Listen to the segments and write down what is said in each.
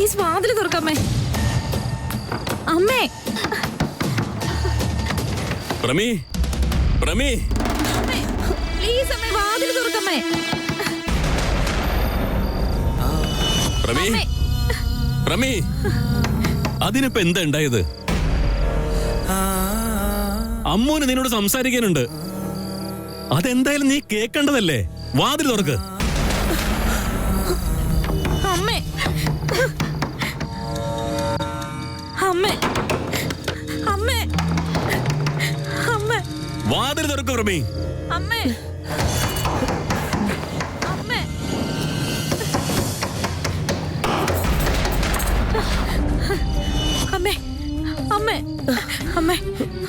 Please വാതിൽ തുറക്കമ്മേ. അമ്മേ പ്രമി, പ്രമി, please അമ്മേ വാതിൽ തുറക്കമ്മേ. പ്രമി, പ്രമി, അതിനിപ്പോ എന്താ ഉണ്ടായത്? അമ്മൂന് നിന്നോട് സംസാരിക്കാനുണ്ട്. അതെന്തായാലും നീ കേൾക്കേണ്ടതല്ലേ? വാതിൽ തുറക്ക്. അമ്മേ, അമ്മേ, അമ്മേ, അമ്മേ, വാതിൽ തുറക്ക് പ്രമി. അമ്മേ, അമ്മേ, അമ്മേ, അമ്മേ, അമ്മേ,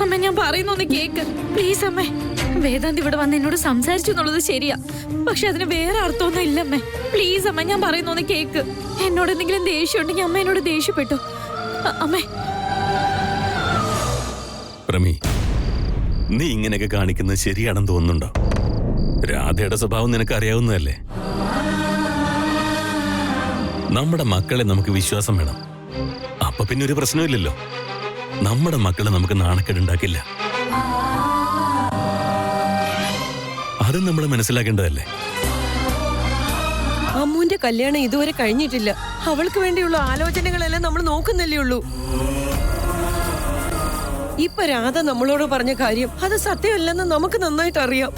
അമ്മേ, ഞാൻ പറയുന്നൊന്ന് കേക്ക് പ്ലീസ് അമ്മേ. വേദാന്ത് ഇവിടെ വന്ന് എന്നോട് സംസാരിച്ചു എന്നുള്ളത് ശരിയാ, പക്ഷെ അതിന് വേറെ അർത്ഥമൊന്നും ഇല്ലമ്മേ. പ്ലീസ് അമ്മ, ഞാൻ പറയുന്നൊന്ന് കേക്ക്. എന്നോട് എന്തെങ്കിലും ദേഷ്യം ഉണ്ടെങ്കിൽ അമ്മ എന്നോട് ദേഷ്യപ്പെട്ടു. അമ്മേ. പ്രമി, നീ ഇങ്ങനെയൊക്കെ കാണിക്കുന്നത് ശരിയാണെന്ന് തോന്നുന്നുണ്ടോ? രാധയുടെ സ്വഭാവം നിനക്ക് അറിയാവുന്നതല്ലേ? നമ്മുടെ മക്കളെ നമുക്ക് വിശ്വാസം വേണം. അപ്പൊ പിന്നെ ഒരു പ്രശ്നമില്ലല്ലോ. നമ്മുടെ മക്കളെ നമുക്ക് നാണക്കേടുണ്ടാക്കില്ല. അത് നമ്മൾ മനസ്സിലാക്കേണ്ടതല്ലേ? അമ്മുവിന്റെ കല്യാണം ഇതുവരെ കഴിഞ്ഞിട്ടില്ല. അവൾക്ക് വേണ്ടിയുള്ള ആലോചനകളെല്ലാം നമ്മൾ നോക്കുന്നല്ലേ ഉള്ളൂ. ഇപ്പൊ രാധ നമ്മളോട് പറഞ്ഞ കാര്യം അത് സത്യമല്ലെന്ന് നമുക്ക് നന്നായിട്ട് അറിയാം.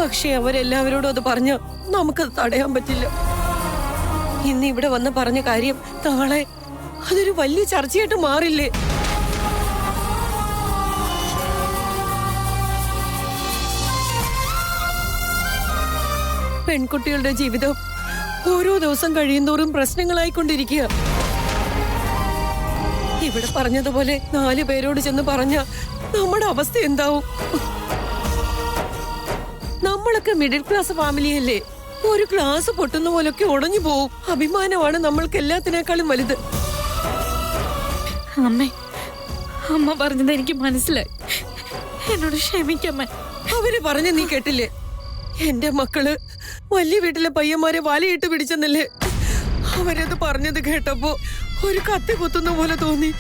പക്ഷെ അവരെല്ലാവരോടും അത് പറഞ്ഞ നമുക്കത് തടയാൻ പറ്റില്ല. ഇന്ന് ഇവിടെ വന്ന് പറഞ്ഞ കാര്യം നാളെ അതൊരു വലിയ ചർച്ചയായിട്ട് മാറില്ലേ? പെൺകുട്ടികളുടെ ജീവിതം ഓരോ ദിവസം കഴിയുന്തോറും പ്രശ്നങ്ങളായിക്കൊണ്ടിരിക്കുക. ഇവിടെ പറഞ്ഞതുപോലെ 4 പേരോട് ചെന്ന് പറഞ്ഞ നമ്മുടെ അവസ്ഥ എന്താവും? നമ്മളൊക്കെ മിഡിൽ ക്ലാസ് ഫാമിലിയല്ലേ? ഒരു ക്ലാസ് പൊട്ടുന്ന പോലൊക്കെ ഉടഞ്ഞു പോവും. അഭിമാനമാണ് നമ്മൾക്ക് എല്ലാത്തിനേക്കാളും വലുത്. അമ്മേ, അമ്മ പറഞ്ഞത് എനിക്ക് മനസ്സിലായി. എന്നോട് ക്ഷമിക്കമ്മേ. അവര് പറഞ്ഞ നീ കേട്ടില്ലേ? എന്റെ മക്കള് വലിയ വീട്ടിലെ പയ്യന്മാരെ വലയിട്ട് പിടിച്ചെന്നല്ലേ? അവരത് പറഞ്ഞത് കേട്ടപ്പോ ഒരു കത്തി കുത്തുന്ന പോലെ തോന്നി.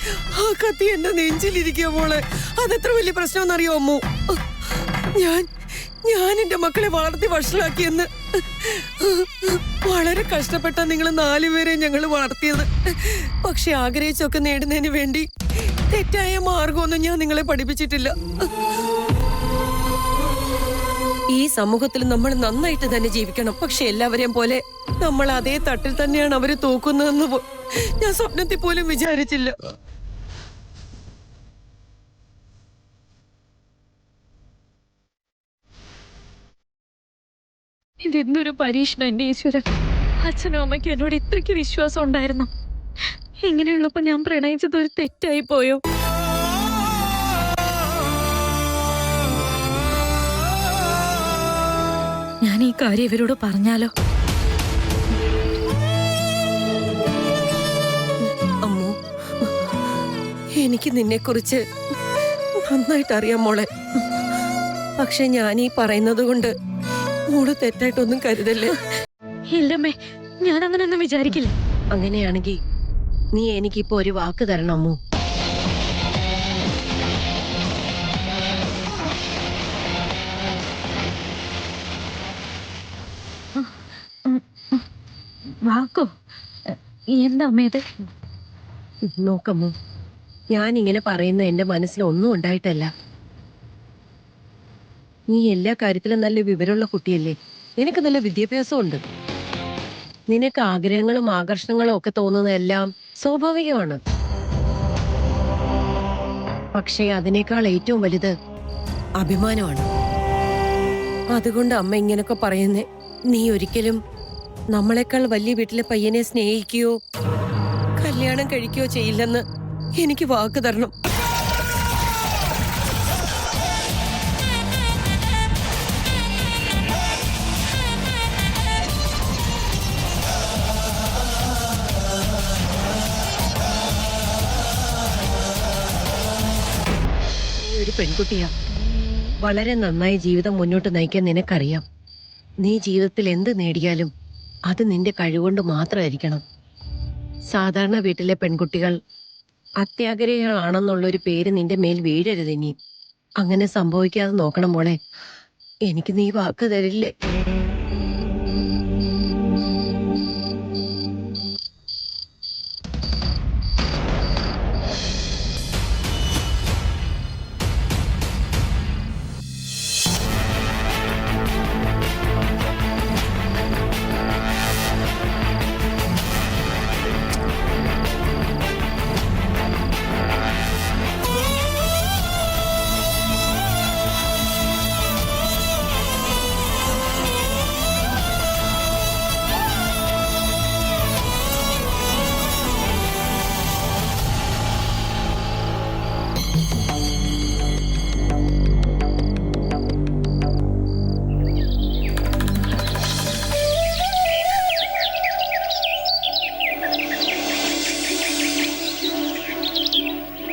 ആ കത്തി എന്റെ നെഞ്ചിലിരിക്കുക മോളെ. അതെത്ര വലിയ പ്രശ്നമെന്നറിയോ അമ്മു? ഞാൻ എന്റെ മക്കളെ വളർത്തി വഷളാക്കിയെന്ന്. വളരെ കഷ്ടപ്പെട്ട നിങ്ങൾ 4 പേരെ ഞങ്ങൾ വളർത്തിയത്. പക്ഷെ ആഗ്രഹിച്ചൊക്കെ നേടുന്നതിന് വേണ്ടി തെറ്റായ മാർഗമൊന്നും ഞാൻ നിങ്ങളെ പഠിപ്പിച്ചിട്ടില്ല. ഈ സമൂഹത്തിൽ നമ്മൾ നന്നായിട്ട് തന്നെ ജീവിക്കണം. പക്ഷെ എല്ലാവരെയും പോലെ നമ്മൾ അതേ തട്ടിൽ തന്നെയാണ് അവര് തൂക്കുന്നതെന്ന് ഞാൻ സ്വപ്നത്തിൽ പോലും വിചാരിച്ചില്ല. ഇതെന്തൊരു പരീക്ഷണം എന്റെ ഈശ്വരൻ. അച്ഛനും അമ്മയ്ക്കും എന്നോട് ഇത്രയ്ക്ക് വിശ്വാസം ഉണ്ടായിരുന്നു. ഇങ്ങനെയുള്ളപ്പോ ഞാൻ പ്രണയിച്ചത് ഒരു തെറ്റായി പോയോ? ഞാൻ ഈ കാര്യം ഇവരോട് പറഞ്ഞാലോ? അമ്മു, എനിക്ക് നിന്നെക്കുറിച്ച് നന്നായിട്ട് അറിയാം മോളെ. പക്ഷെ ഞാൻ ഈ പറയുന്നത് കൊണ്ട് മോള് തെറ്റായിട്ടൊന്നും കരുതല്ലേ. ഇല്ലമ്മേ, ഞാൻ അങ്ങനെയൊന്നും വിചാരിക്കില്ല. അങ്ങനെയാണെങ്കിൽ നീ എനിക്കിപ്പോ ഒരു വാക്ക് തരണം അമ്മു. വാക്കോ? എന്താ അമ്മ ഇത്? നോക്കമ്മു, ഞാനിങ്ങനെ പറയുന്ന എന്റെ മനസ്സിൽ ഒന്നും ഉണ്ടായിട്ടല്ല. നീ എല്ലാ കാര്യത്തിലും നല്ല വിവരമുള്ള കുട്ടിയല്ലേ? നിനക്ക് നല്ല വിദ്യാഭ്യാസം ഉണ്ട്. നിനക്ക് ആഗ്രഹങ്ങളും ആകർഷണങ്ങളും ഒക്കെ തോന്നുന്നതെല്ലാം സ്വാഭാവികമാണ്. പക്ഷേ അതിനേക്കാൾ ഏറ്റവും വലുത് അഭിമാനമാണ്. അതുകൊണ്ട് അമ്മ ഇങ്ങനൊക്കെ പറയുന്നേ. നീ ഒരിക്കലും നമ്മളെക്കാൾ വലിയ വീട്ടിലെ പയ്യനെ സ്നേഹിക്കുകയോ കല്യാണം കഴിക്കുകയോ ചെയ്യില്ലെന്ന് എനിക്ക് വാക്ക് തരണം. ഒരു പെൺകുട്ടിയാ. വളരെ നന്നായി ജീവിതം മുന്നോട്ട് നയിക്കാൻ നിനക്കറിയാം. നീ ജീവിതത്തിൽ എന്ത് നേടിയാലും അത് നിന്റെ കഴിവുകൊണ്ട് മാത്രമായിരിക്കണം. സാധാരണ വീട്ടിലെ പെൺകുട്ടികൾ അത്യാഗ്രഹികളാണെന്നുള്ളൊരു പേര് നിന്റെ മേൽ വീഴരുത് ഇനി. അങ്ങനെ സംഭവിക്കാതെ നോക്കണം മോളെ. എനിക്ക് നീ വാക്ക് തരില്ലേ?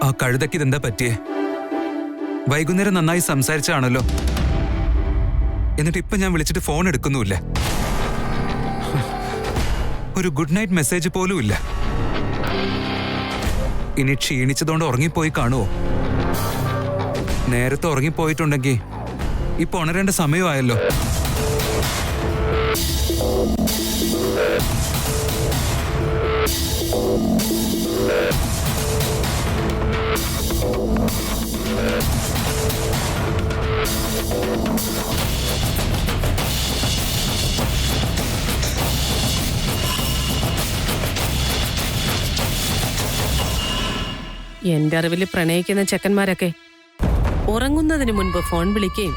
ആ കഴുതയ്ക്ക് ഇതെന്താ പറ്റിയേ? വൈകുന്നേരം നന്നായി സംസാരിച്ചാണല്ലോ, എന്നിട്ട് ഇപ്പൊ ഞാൻ വിളിച്ചിട്ട് ഫോൺ എടുക്കുന്നുമില്ല. ഒരു ഗുഡ് നൈറ്റ് മെസ്സേജ് പോലും ഇല്ല. ഇനി ക്ഷീണിച്ചതുകൊണ്ട് ഉറങ്ങിപ്പോയി കാണുവോ? നേരത്തെ ഉറങ്ങിപ്പോയിട്ടുണ്ടെങ്കിൽ ഇപ്പൊ ഉണരേണ്ട സമയമായല്ലോ. എന്റെ അറിവിൽ പ്രണയിക്കുന്ന ചെക്കന്മാരൊക്കെ ഉറങ്ങുന്നതിന് മുൻപ് ഫോൺ വിളിക്കുകയും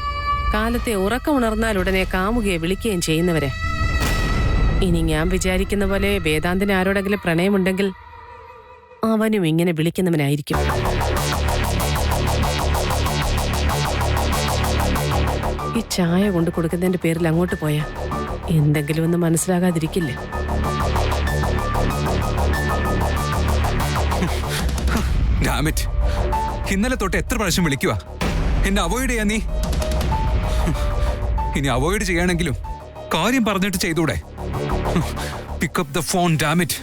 കാലത്തെ ഉറക്കം ഉണർന്നാലുടനെ കാമുകയെ വിളിക്കുകയും ചെയ്യുന്നവരെ. ഇനി ഞാൻ വിചാരിക്കുന്ന പോലെ വേദാന്തിന് ആരോടെങ്കിലും പ്രണയമുണ്ടെങ്കിൽ അവനും ഇങ്ങനെ വിളിക്കുന്നവനായിരിക്കും. ഈ ചായ കൊണ്ട് കൊടുക്കുന്നതിന്റെ പേരിൽ അങ്ങോട്ട് പോയാ എന്തെങ്കിലും ഒന്നും മനസ്സിലാകാതിരിക്കില്ല. ഇന്നലെ തൊട്ട് എത്ര പ്രാവശ്യം വിളിക്കുക? എന്നെ അവോയ്ഡ് ചെയ്യാ നീ? ഇനി അവോയ്ഡ് ചെയ്യാണെങ്കിലും കാര്യം പറഞ്ഞിട്ട് ചെയ്തൂടെ? Pick up the phone, dammit.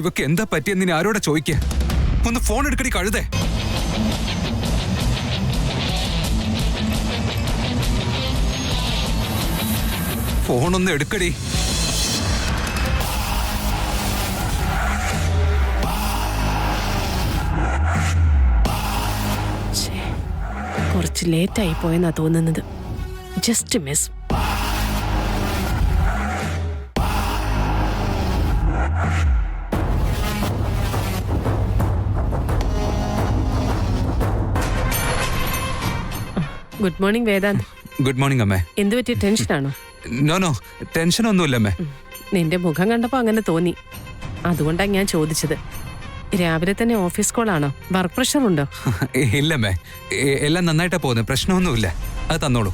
ഇവക്ക് എന്താ പറ്റിയെന്ന് ഇനി ആരോടെ ചോദിക്ക? ഒന്ന് ഫോൺ എടുക്കടി കഴുതേ. ഫോണൊന്ന് എടുക്കടി. കുറച്ച് ലേറ്റായി പോയെന്നാ തോന്നുന്നത്. Just miss. Good morning Vedant. Good morning അമ്മേ. എന്ത് പറ്റിയ, ടെൻഷനാണോ? നോ ടെൻഷനൊന്നുമില്ല അമ്മേ. നിന്റെ മുഖം കണ്ടപ്പോ അങ്ങനെ തോന്നി, അതുകൊണ്ടാ ഞാൻ ചോദിച്ചത്. രാവിലെ തന്നെ ഓഫീസ് കോളാണോ? വർക്ക് പ്രഷർ ഉണ്ടോ? ഇല്ലമ്മേ, എല്ലാം നന്നായിട്ടാ പോകുന്നത്. പ്രശ്നമൊന്നുമില്ല. അത് തന്നോളൂ.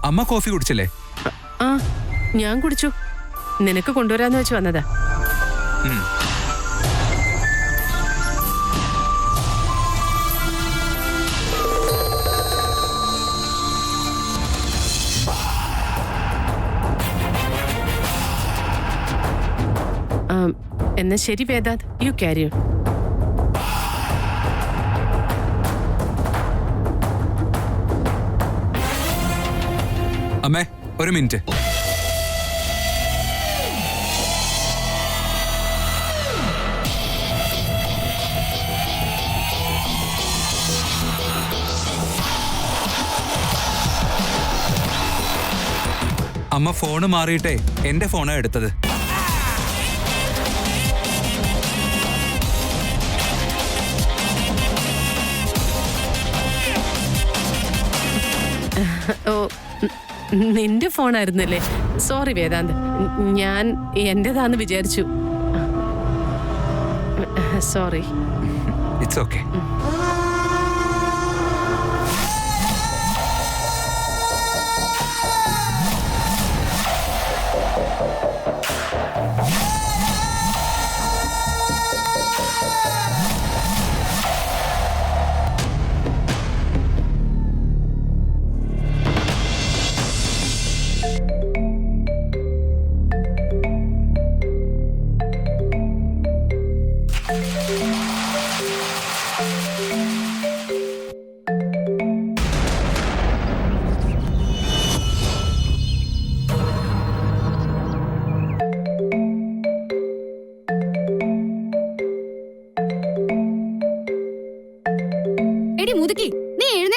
അമ്മ കോഫി കുടിച്ചില്ലേ? ആ, ഞാൻ കുടിച്ചു. നിനക്ക് കൊണ്ടുവരാന്ന് വെച്ച് വന്നതാ. എന്നാ ശരി വേദാന്ത്, യു ക്യാരി ഓൺ. അമ്മേ, ഒരു മിനിറ്റ്. അമ്മ ഫോണ് മാറിയിട്ടേ എന്റെ ഫോണാ എടുത്തത്. ഓ, നിന്റെ ഫോണായിരുന്നല്ലേ? സോറി വേദാന്ത്, ഞാൻ എന്റേതാന്ന് വിചാരിച്ചു. സോറി. It's okay.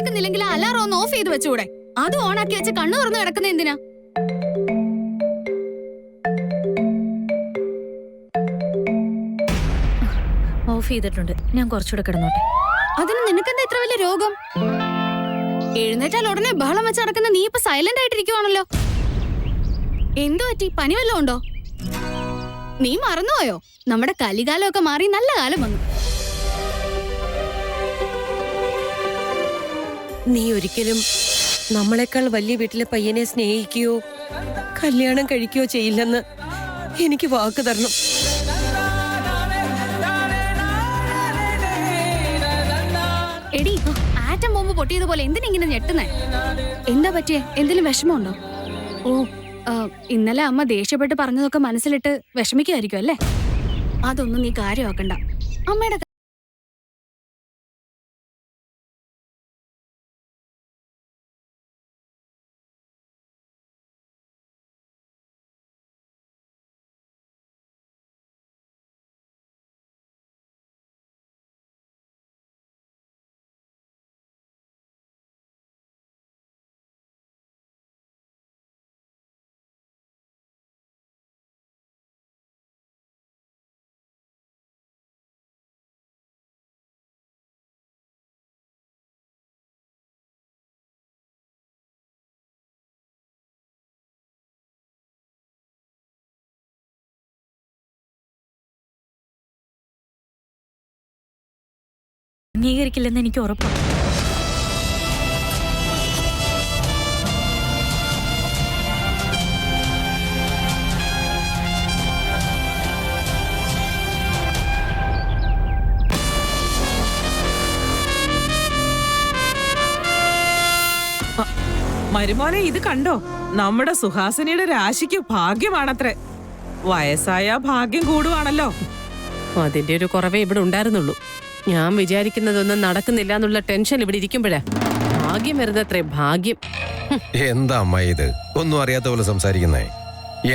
കേൾക്കുന്നില്ലെങ്കിൽ അലാറം ഒന്ന് ഓഫ് ചെയ്ത് വെച്ചുകൂടെ? അത് ഓണാക്കി വെച്ച് കണ്ണു തുറന്ന് കിടക്കുന്ന എന്തിനാ? ഓഫ് ചെയ്തിട്ടുണ്ട്. ഞാൻ കുറച്ചുകൂടെ കിടന്നോട്ടെ. അതിന് നിനക്കെന്താ ഇത്ര വലിയ രോഗം? എഴുന്നേറ്റാൽ ഉടനെ ബഹളം വെച്ച് നടക്കുന്ന നീ ഇപ്പൊ സൈലന്റ് ആയിട്ടിരിക്കുവാണല്ലോ. എന്തു പറ്റി? പനി വല്ലതും ഉണ്ടോ? നീ മറന്നുപോയോ? നമ്മുടെ കലികാലമൊക്കെ മാറി നല്ല കാലം വന്നു. നീ ഒരിക്കലും നമ്മളെക്കാൾ വലിയ വീട്ടിലെ പയ്യനെ സ്നേഹിക്കുകയോ കല്യാണം കഴിക്കുകയോ ചെയ്യില്ലെന്ന് എനിക്ക് വാക്ക് തരണം. എടി, ആറ്റം ബോംബ് പൊട്ടിയതുപോലെ എന്തിനിങ്ങനെ ഞെട്ടുന്നേ? എന്താ പറ്റിയേ? എന്തെങ്കിലും വിഷമമുണ്ടോ? ഓ, ഇന്നലെ അമ്മ ദേഷ്യപ്പെട്ട് പറഞ്ഞതൊക്കെ മനസ്സിലിട്ട് വിഷമിക്കുമായിരിക്കും അല്ലേ? അതൊന്നും നീ കാര്യമാക്കണ്ട. അമ്മയുടെ അംഗീകരിക്കില്ലെന്ന് എനിക്ക് ഉറപ്പാണ്. മരുമോനെ, ഇത് കണ്ടോ? നമ്മുടെ സുഹാസിനിയുടെ രാശിക്ക് ഭാഗ്യമാണത്രേ. വയസ്സായ ഭാഗ്യം കൂടുവാണല്ലോ. അതിന്റെ ഒരു കുറവേ ഇവിടെ ഉണ്ടായിരുന്നുള്ളൂ. ഞാൻ വിചാരിക്കുന്നതൊന്നും നടക്കുന്നില്ല എന്നുള്ള ടെൻഷൻ ഇവിടെ ഇരിക്കുമ്പോഴാ ഭാഗ്യം വരുന്നത്രേ. ഭാഗ്യം. എന്താ അമ്മ ഇത്? ഒന്നും അറിയാത്ത പോലെ സംസാരിക്കുന്നേ.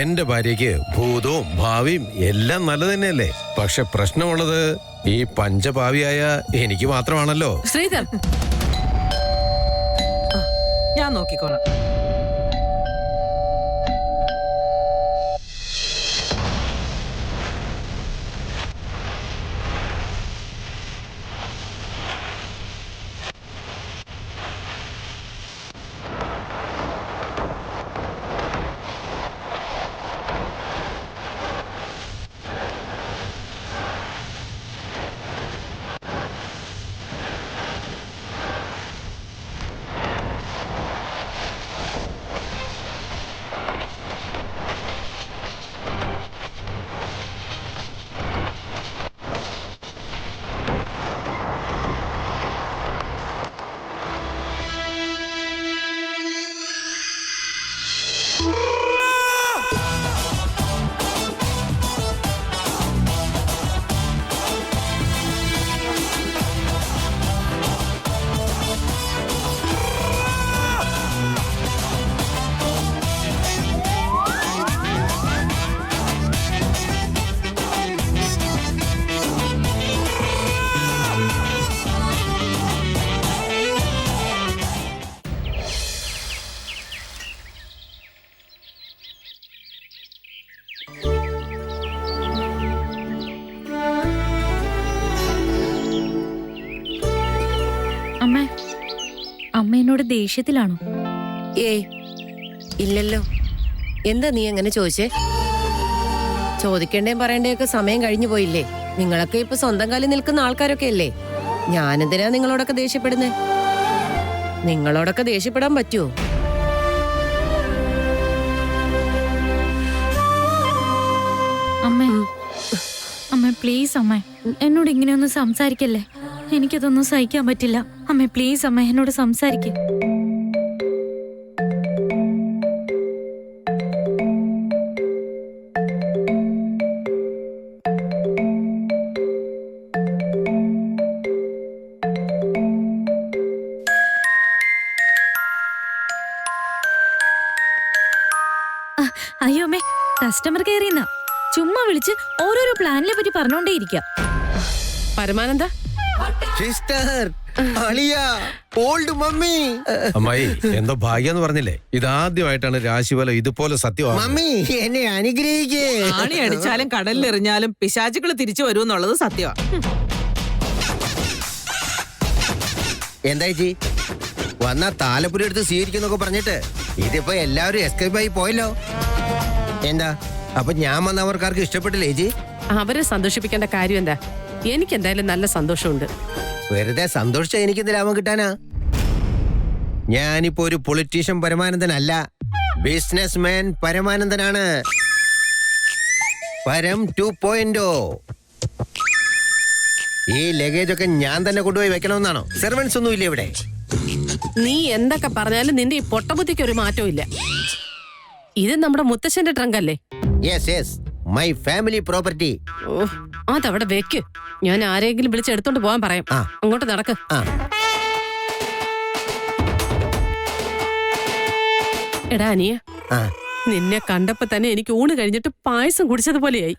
എന്റെ ഭാര്യയ്ക്ക് ഭൂതവും ഭാവിയും എല്ലാം നല്ലത് തന്നെയല്ലേ. പക്ഷെ പ്രശ്നമുള്ളത് ഈ പഞ്ചഭാവിയായ എനിക്ക് മാത്രമാണല്ലോ. ശ്രീധർ, ഞാൻ നോക്കിക്കോളാം. അമ്മ എന്നോട് ദേഷ്യത്തിലാണോ? ഏയ് ഇല്ലല്ലോ. എന്താ നീ അങ്ങനെ ചോദിച്ചേ? ചോദിക്കേണ്ടേം പറയേണ്ടേയൊക്കെ സമയം കഴിഞ്ഞു പോയില്ലേ? നിങ്ങളൊക്കെ ഇപ്പൊ സ്വന്തം കാലിൽ നിൽക്കുന്ന ആൾക്കാരൊക്കെ അല്ലേ. ഞാനെന്തിനാ നിങ്ങളോടൊക്കെ ദേഷ്യപ്പെടുന്നേ? നിങ്ങളോടൊക്കെ ദേഷ്യപ്പെടാൻ പറ്റുമോ? അമ്മ പ്ലീസ് അമ്മ, എന്നോട് ഇങ്ങനെയൊന്നും സംസാരിക്കല്ലേ. എനിക്കതൊന്നും സഹിക്കാൻ പറ്റില്ല. അമ്മ പ്ലീസ് അമ്മ, എന്നോട് സംസാരിക്കേ. അയ്യോ അമ്മേ, കസ്റ്റമർ കെയർ ചെയ്യുന്ന ചുമ്മാ വിളിച്ച് ഓരോരോ പ്ലാനിനെ പറ്റി പറഞ്ഞോണ്ടേയിരിക്കാം. പരമാനന്ദ സിസ്റ്റർ ഓൾഡ് മമ്മി. അമ്മായി എന്തോ ഭാഗ്യെന്ന് പറഞ്ഞില്ലേ, ഇതാദ്യമായിട്ടാണ് രാശിഫലം ഇതുപോലെ സത്യമാണ്. മമ്മി എന്നെ അനുഗ്രഹിക്കേ. ആണി അടിച്ചാലും കടലിലെറിഞ്ഞാലും പിശാചുക്കൾ തിരിച്ചു വരുമെന്നുള്ളത് സത്യമാണ്. എന്താ ചേച്ചി വന്നാ താലപ്പുരി എടുത്ത് സ്വീകരിക്കുന്നൊക്കെ പറഞ്ഞിട്ട് ഇതിപ്പോ എല്ലാവരും എസ്കേപ്പ് ആയി പോയല്ലോ. എന്താ അപ്പൊ ഞാൻ വന്നവർക്കാർക്ക് ഇഷ്ടപ്പെട്ടില്ലേ ചേച്ചി? അവരെ സന്തോഷിപ്പിക്കേണ്ട കാര്യം എന്താ? എനിക്ക് എന്തായാലും നല്ല സന്തോഷമുണ്ട്. വെറുതെ സന്തോഷിച്ച എനിക്ക് എന്ത് ലാഭം കിട്ടാനാ? ഞാനിപ്പോ ഒരു പൊളിറ്റീഷ്യൻ പരമാനന്ദനല്ല, ബിസിനസ് മാൻ പരമാനന്ദനാണ്. പരം 2.0. ഈ ലഗേജ് ഒക്കെ ഞാൻ തന്നെ കൊണ്ടുപോയി വെക്കണമെന്നാണോ? സെർവൻസ് ഒന്നും ഇല്ല ഇവിടെ. നീ എന്തൊക്കെ പറഞ്ഞാലും നിന്റെ ഈ പൊട്ടബുദ്ധിക്ക് ഒരു മാറ്റവും ഇല്ല. ഇത് നമ്മുടെ മുത്തശ്ശന്റെ ട്രങ്ക് അല്ലേ? Yes yes, my family property. ഓ, അതവിടെ വെക്ക്. ഞാൻ ആരെങ്കിലും വിളിച്ച് എടുത്തോണ്ട് പോകാൻ പറയാം. അങ്ങോട്ട് നടക്ക്. എടാ അനിയ, നിന്നെ കണ്ടപ്പോ തന്നെ എനിക്ക് ഊണ് കഴിഞ്ഞിട്ട് പായസം കുടിച്ചതുപോലെയായി.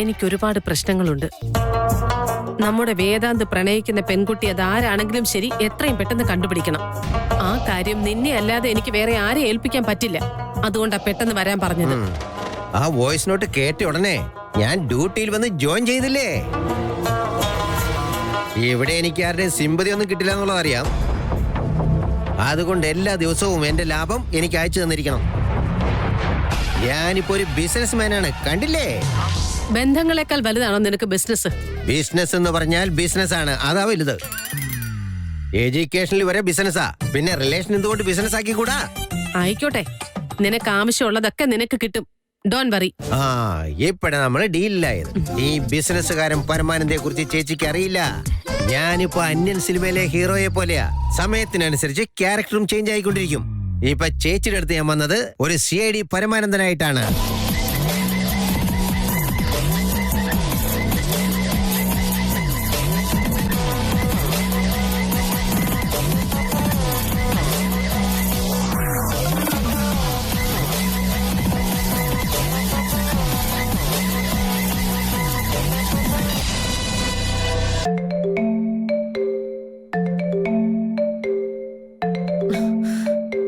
എനിക്കൊരുപാട് പ്രശ്നങ്ങളുണ്ട്. നമ്മുടെ വേദാന്ത് പ്രണയിക്കുന്ന പെൺകുട്ടി അതാരാണെങ്കിലും ശരി എത്രയും പെട്ടെന്ന് കണ്ടുപിടിക്കണം. ആ കാര്യം നിന്നെ അല്ലാതെ എനിക്ക് വേറെ ആരെ ഏൽപ്പിക്കാൻ പറ്റില്ല. അതുകൊണ്ടാ പെട്ടെന്ന് വരാൻ പറഞ്ഞത്. ആ വോയിസ് നോട്ട് കേട്ട ഉടനെ ഞാൻ ഡ്യൂട്ടിയിൽ വന്ന് ജോയിൻ ചെയ്തില്ലേ. ഇവിടെ എനിക്ക് ആരുടെയും സിമ്പതി ഒന്നും കിട്ടില്ല എന്നുള്ളത് അറിയാം. അതുകൊണ്ട് എല്ലാ ദിവസവും എന്റെ ലാഭം എനിക്ക് അയച്ചു തന്നിരിക്കണം. ഞാനിപ്പോ ഒരു ബിസിനസ് മാനാണ്, കണ്ടില്ലേ? ബന്ധങ്ങളെക്കാൾ വലുതാണോ നിനക്ക് ബിസിനസ്? ബിസിനസ് എന്ന് പറഞ്ഞാൽ ബിസിനസ് ആണ്, അതാ വലുത്. എഡ്യൂക്കേഷനിൽ വരെ ബിസിനസ്സാ, പിന്നെ റിലേഷൻ എന്തുകൊണ്ട് ബിസിനസ് ആക്കി കൂടാ? ആയിക്കോട്ടെ, നിനക്ക് ആവശ്യമുള്ളതൊക്കെ നിനക്ക് കിട്ടും. Don't worry. ഇപ്പഴ നമ്മള് ഡീലിലായത്. ഈ ബിസിനസ്സുകാരൻ പരമാനന്ദയെ കുറിച്ച് ചേച്ചിക്ക് അറിയില്ല. ഞാനിപ്പോ അന്യൻ സിനിമയിലെ ഹീറോയെ പോലെയാ. സമയത്തിനനുസരിച്ച് ക്യാരക്ടറും ചേഞ്ച് ആയിക്കൊണ്ടിരിക്കും. ഇപ്പൊ ചേച്ചിയുടെ അടുത്ത് ഞാൻ വന്നത് ഒരു CID പരമാനന്ദനായിട്ടാണ്.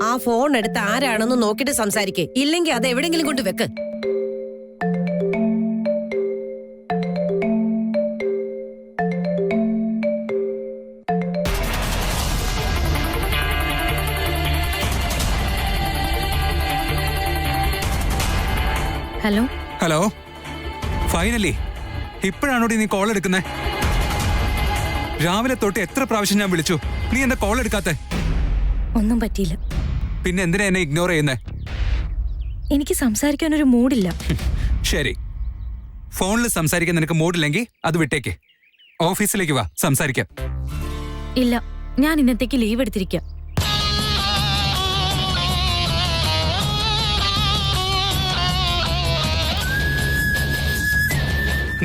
ആ ഫോൺ എടുത്ത് ആരാണെന്ന് നോക്കിട്ട് സംസാരിക്കേ, ഇല്ലെങ്കിൽ അത് എവിടെങ്കിലും കൊണ്ട് വെക്ക്. ഹലോ ഹലോ, ഫൈനലി ഇപ്പോഴാണോടി നീ കോൾ എടുക്കുന്നേ? രാവിലെ തൊട്ട് എത്ര പ്രാവശ്യം ഞാൻ വിളിച്ചു, നീ എന്റെ കോൾ എടുക്കാത്തെ? ഒന്നും പറ്റിയില്ല. പിന്നെ എന്തിനാ എന്നെ ഇഗ്നോർ ചെയ്യുന്നേ? എനിക്ക് സംസാരിക്കാനൊരു മൂഡില്ല. ശരി, ഫോണിൽ സംസാരിക്കാൻ നിനക്ക് മൂഡില്ലെങ്കിൽ അത് വിട്ടേക്ക്. ഓഫീസിലേക്ക് വാ, സംസാരിക്കാം. ഇല്ല, ഞാൻ ഇന്നത്തേക്ക് ലീവ് എടുത്തിരിക്കാം.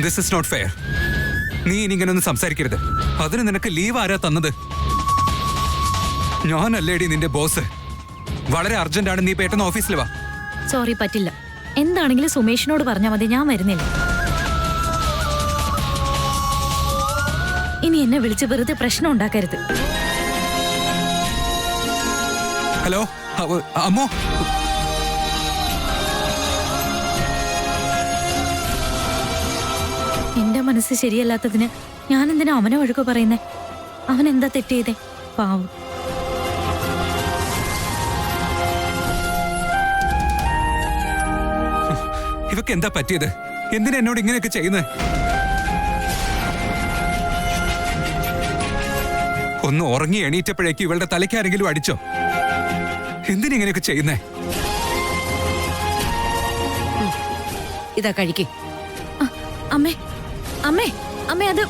This is not fair. നീ ഇനി ഇങ്ങനെ ഒന്നും സംസാരിക്കരുത്. അതിന് നിനക്ക് ലീവ് ആരാ തന്നത്? ഞാനല്ലേടി നിന്റെ ബോസ്. വളരെ അർജന്റ് ആണ്, നീ പെട്ടെന്ന് ഓഫീസിൽ വാ. സോറി, പറ്റില്ല. എന്താണെങ്കിലും സുമേഷിനോട് പറഞ്ഞാൽ മതി, ഞാൻ വരുന്നില്ല. ഇനി എന്നെ വിളിച്ച് വെറുതെ പ്രശ്നം ഉണ്ടാക്കരുത്. ഹലോ അമ്മോ, എന്റെ മനസ്സ് ശരിയല്ലാത്തതിന് ഞാൻ എന്തിനാ അവനെ വഴക്ക് പറയുന്നേ? അവൻ എന്താ തെറ്റ് ചെയ്തേ? പാവം. ഇവക്ക് എന്താ പറ്റിയത്? എന്തിനാ എന്നോട് ഇങ്ങനെയൊക്കെ ചെയ്യുന്നത്? ഒന്ന് ഉറങ്ങി എണീറ്റപ്പോഴേക്ക് ഇവളുടെ തലയ്ക്ക് ആരെങ്കിലും അടിച്ചോ? എന്തിനാ ഇങ്ങനെയൊക്കെ ചെയ്യുന്നേ? ഇതാ കഴിക്കേ. അമ്മേ, അമ്മേ, അമ്മേ, അത്